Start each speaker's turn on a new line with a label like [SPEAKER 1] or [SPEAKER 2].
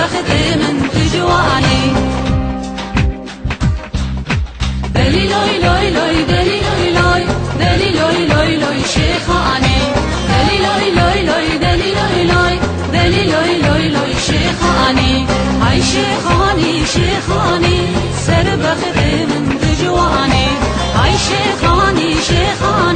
[SPEAKER 1] بخت من تجواني دلی لای لای لای دلی لای لای دلی لای لای لای شیخانی دلی لای لای لای دلی لای لای دلی لای لای لای شیخانی ای شیخانی شیخانی سر بخت من تجواني ای شیخانی شیخانی